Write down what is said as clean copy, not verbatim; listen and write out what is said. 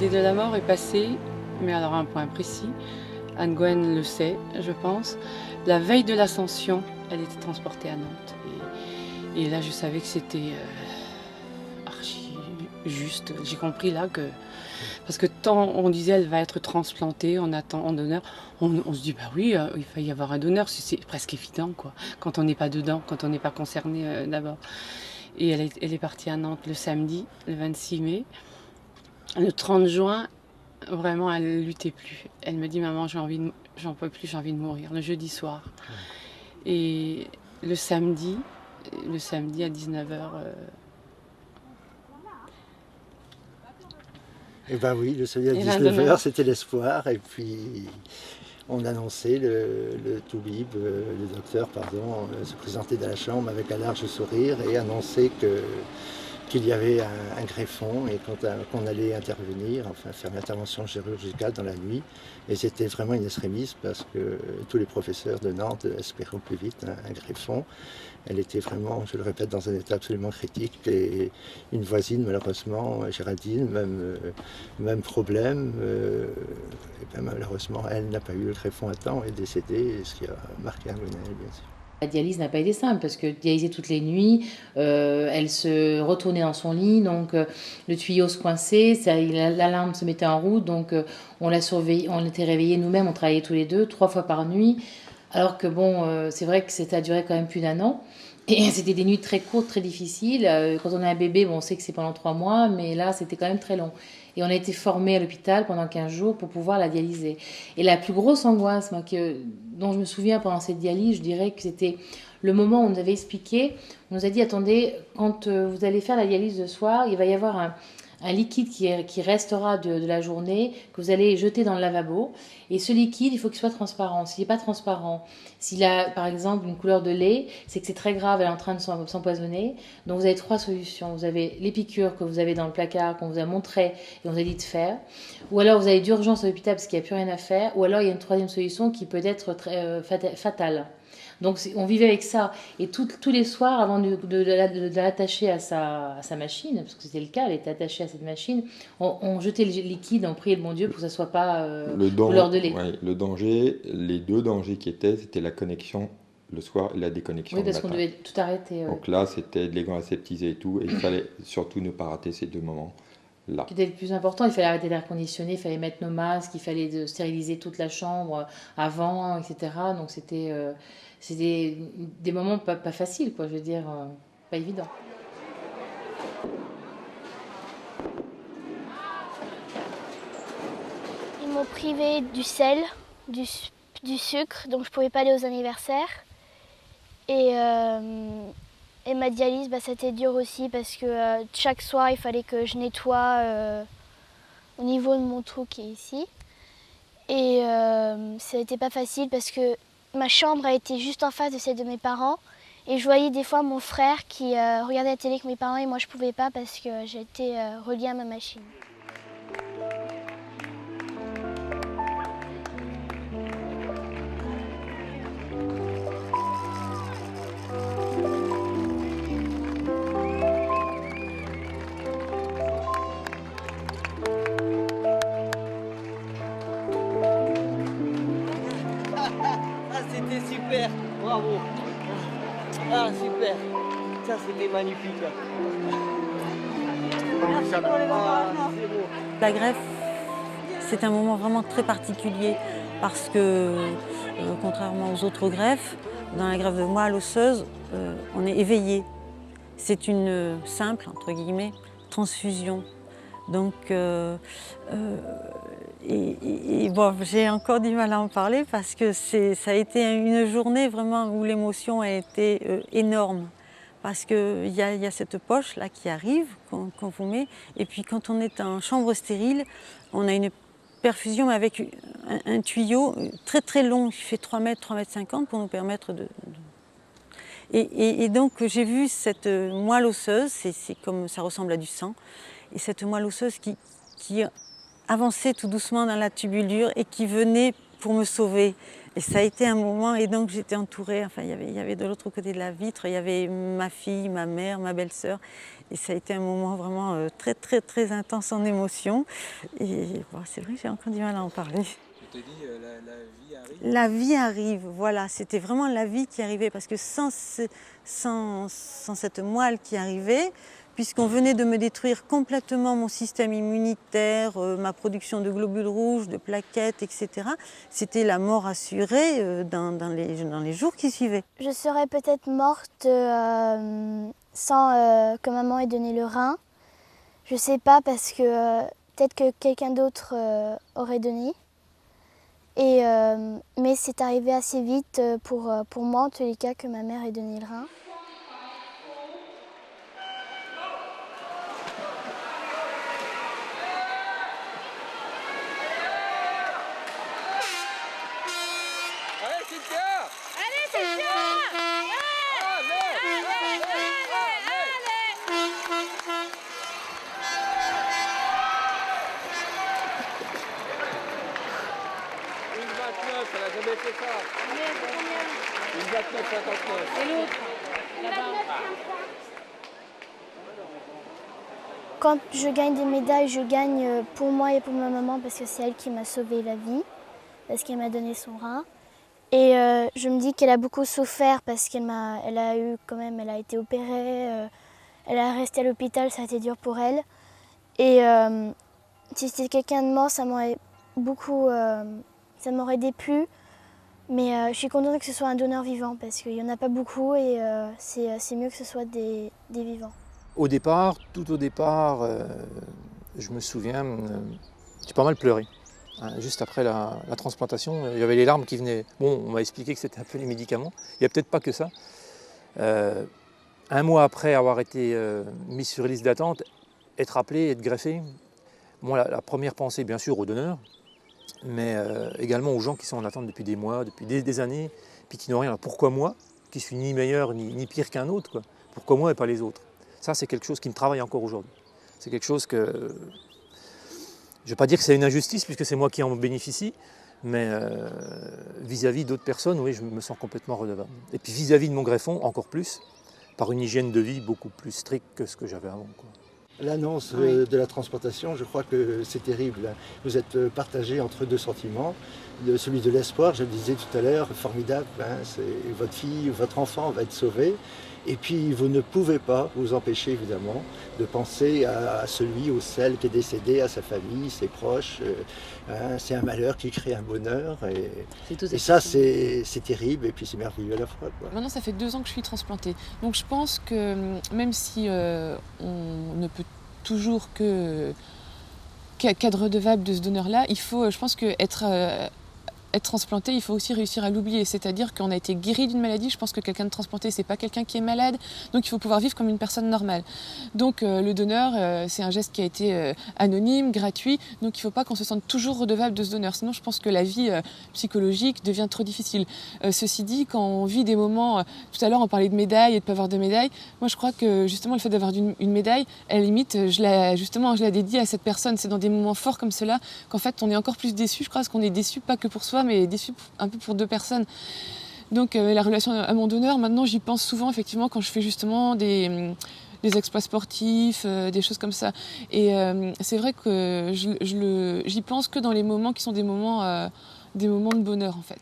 L'idée de la mort est passée, mais alors à un point précis. Anne-Gwen le sait, je pense. La veille de l'Ascension, elle était transportée à Nantes. Et là, je savais que c'était archi juste. J'ai compris là que... Parce que tant on disait elle va être transplantée, on attend en donneur, on se dit bah oui, il va y avoir un donneur, c'est presque évident quoi. Quand on n'est pas dedans, quand on n'est pas concerné d'abord. Et elle est partie à Nantes le samedi, le 26 mai. Le 30 juin, vraiment, elle ne luttait plus. Elle me dit maman, j'en peux plus, j'ai envie de mourir. Le jeudi soir. Et le samedi à 19h. Eh bien oui, le samedi à 19h, c'était l'espoir. Et puis, on annonçait, le toubib, le docteur, pardon, se présentait dans la chambre avec un large sourire et annonçait qu'il y avait un greffon et qu'on allait intervenir, enfin faire l'intervention chirurgicale dans la nuit. Et c'était vraiment une extrémiste parce que tous les professeurs de Nantes espéraient au plus vite un greffon. Elle était vraiment, je le répète, dans un état absolument critique. Et une voisine, malheureusement, Géraldine, même problème. Et bien, malheureusement, elle n'a pas eu le greffon à temps et est décédée, ce qui a marqué Anne-Gwen, bien sûr. La dialyse n'a pas été simple parce que dialysée toutes les nuits, elle se retournait dans son lit, donc le tuyau se coinçait, l'alarme se mettait en route, donc on l'a surveillée, on était réveillés nous-mêmes, on travaillait tous les deux, 3 fois par nuit, alors que bon, c'est vrai que ça a duré quand même plus d'1 an. Et c'était des nuits très courtes, très difficiles. Quand on a un bébé, bon, on sait que c'est pendant 3 mois, mais là, c'était quand même très long. Et on a été formés à l'hôpital pendant 15 jours pour pouvoir la dialyser. Et la plus grosse angoisse, moi, dont je me souviens pendant cette dialyse, je dirais que c'était le moment où on nous avait expliqué, on nous a dit, attendez, quand vous allez faire la dialyse ce soir, il va y avoir un liquide qui restera de la journée, que vous allez jeter dans le lavabo. Et ce liquide, il faut qu'il soit transparent. S'il n'est pas transparent, s'il a par exemple une couleur de lait, c'est que c'est très grave, elle est en train de s'empoisonner. Donc vous avez 3 solutions. Vous avez les piqûres que vous avez dans le placard, qu'on vous a montré et on vous a dit de faire. Ou alors vous avez d'urgence à l'hôpital parce qu'il n'y a plus rien à faire. Ou alors il y a une 3e solution qui peut être très, fatale. Donc on vivait avec ça. Et tous les soirs, avant de l'attacher à sa machine, parce que c'était le cas, elle était attachée à cette machine, on jetait le liquide, on priait le bon Dieu pour que ça ne soit pas couleur de lait. Ouais, le danger, les 2 dangers qui étaient, c'était la connexion le soir et la déconnexion oui, le parce matin. qu'on devait tout arrêter. Donc là, c'était de l'égon aseptisé et tout, et il fallait surtout ne pas rater ces 2 moments-là. C'était le plus important, il fallait arrêter l'air conditionné, il fallait mettre nos masques, il fallait stériliser toute la chambre avant, etc. Donc c'était des moments pas faciles, quoi, je veux dire, pas évident. Ils m'ont privé du sel, du sucre, donc je pouvais pas aller aux anniversaires. Et ma dialyse, c'était dur aussi parce que chaque soir, il fallait que je nettoie au niveau de mon trou qui est ici. Et ça n'était pas facile parce que ma chambre a été juste en face de celle de mes parents. Et je voyais des fois mon frère qui regardait la télé avec mes parents et moi je pouvais pas parce que j'étais reliée à ma machine. C'était super, bravo. Ah super, ça c'était magnifique. La greffe, c'est un moment vraiment très particulier parce que, contrairement aux autres greffes, dans la greffe de moelle osseuse, on est éveillé. C'est une simple, entre guillemets, transfusion. Donc, bon, j'ai encore du mal à en parler parce que ça a été une journée vraiment où l'émotion a été énorme. Parce qu'il y a cette poche là qui arrive, qu'on vous met, et puis quand on est en chambre stérile, on a une perfusion avec un tuyau très très long qui fait 3 mètres, 3,50 m pour nous permettre de... Et donc j'ai vu cette moelle osseuse, c'est comme ça ressemble à du sang, et cette moelle osseuse qui avançait tout doucement dans la tubulure et qui venait pour me sauver. Et ça a été un moment, et donc j'étais entourée, enfin il y avait de l'autre côté de la vitre, il y avait ma fille, ma mère, ma belle-sœur. Et ça a été un moment vraiment très très très intense en émotion. Et bon, c'est vrai que j'ai encore du mal à en parler. Tu te dis, la vie arrive. La vie arrive, voilà, c'était vraiment la vie qui arrivait, parce que sans cette moelle qui arrivait, puisqu'on venait de me détruire complètement mon système immunitaire, ma production de globules rouges, de plaquettes, etc. C'était la mort assurée dans les jours qui suivaient. Je serais peut-être morte sans que maman ait donné le rein. Je sais pas parce que peut-être que quelqu'un d'autre aurait donné. Mais c'est arrivé assez vite pour moi en tous les cas que ma mère ait donné le rein. Allez, Cynthia! Allez, Cynthia! Elle a jamais fait ça. Une 29,59. Et l'autre? Quand je gagne des médailles, je gagne pour moi et pour ma maman parce que c'est elle qui m'a sauvé la vie, parce qu'elle m'a donné son rein. Et je me dis qu'elle a beaucoup souffert parce qu'elle a été opérée, elle est restée à l'hôpital, ça a été dur pour elle. Et si c'était quelqu'un de mort, ça m'aurait beaucoup, ça m'aurait déplu. Mais je suis contente que ce soit un donneur vivant parce qu'il n'y en a pas beaucoup et c'est mieux que ce soit des vivants. Au départ, tout au départ, je me souviens, j'ai pas mal pleuré. Juste après la transplantation, il y avait les larmes qui venaient. Bon, on m'a expliqué que c'était un peu les médicaments. Il n'y a peut-être pas que ça. Un mois après avoir été mis sur liste d'attente, être appelé, être greffé, bon, la première pensée, bien sûr, aux donneurs, mais également aux gens qui sont en attente depuis des mois, depuis des années, puis qui n'ont rien. Pourquoi moi, qui suis ni meilleur ni pire qu'un autre, quoi? Pourquoi moi et pas les autres? Ça, c'est quelque chose qui me travaille encore aujourd'hui. C'est quelque chose que... Je ne vais pas dire que c'est une injustice, puisque c'est moi qui en bénéficie, mais vis-à-vis d'autres personnes, oui, je me sens complètement redevable. Et puis vis-à-vis de mon greffon, encore plus, par une hygiène de vie beaucoup plus stricte que ce que j'avais avant, quoi. L'annonce de la transplantation, je crois que c'est terrible. Vous êtes partagé entre deux sentiments. Celui de l'espoir, je le disais tout à l'heure, formidable, votre fille, votre enfant va être sauvé. Et puis vous ne pouvez pas vous empêcher évidemment de penser à celui ou celle qui est décédé, à sa famille, ses proches. C'est un malheur qui crée un bonheur. Et ça, c'est terrible et puis c'est merveilleux à la fois, quoi. Maintenant, ça fait 2 ans que je suis transplantée. Donc je pense que même si on ne peut toujours qu'être redevable de ce donneur-là, il faut, je pense que être transplanté, il faut aussi réussir à l'oublier. C'est-à-dire qu'on a été guéri d'une maladie. Je pense que quelqu'un de transplanté, c'est pas quelqu'un qui est malade. Donc il faut pouvoir vivre comme une personne normale. Donc le donneur, c'est un geste qui a été anonyme, gratuit. Donc il faut pas qu'on se sente toujours redevable de ce donneur. Sinon, je pense que la vie psychologique devient trop difficile. Ceci dit, quand on vit des moments... tout à l'heure, on parlait de médailles et de ne pas avoir de médaille. Moi, je crois que justement, le fait d'avoir une médaille, à la limite, je la dédie à cette personne. C'est dans des moments forts comme cela qu'en fait, on est encore plus déçu. Je crois parce qu'on est déçu pas que pour soi, mais déçu un peu pour 2 personnes. Donc la relation à mon donneur, maintenant j'y pense souvent effectivement quand je fais justement des exploits sportifs, des choses comme ça. Et c'est vrai que j'y pense que dans les moments qui sont des moments de bonheur en fait.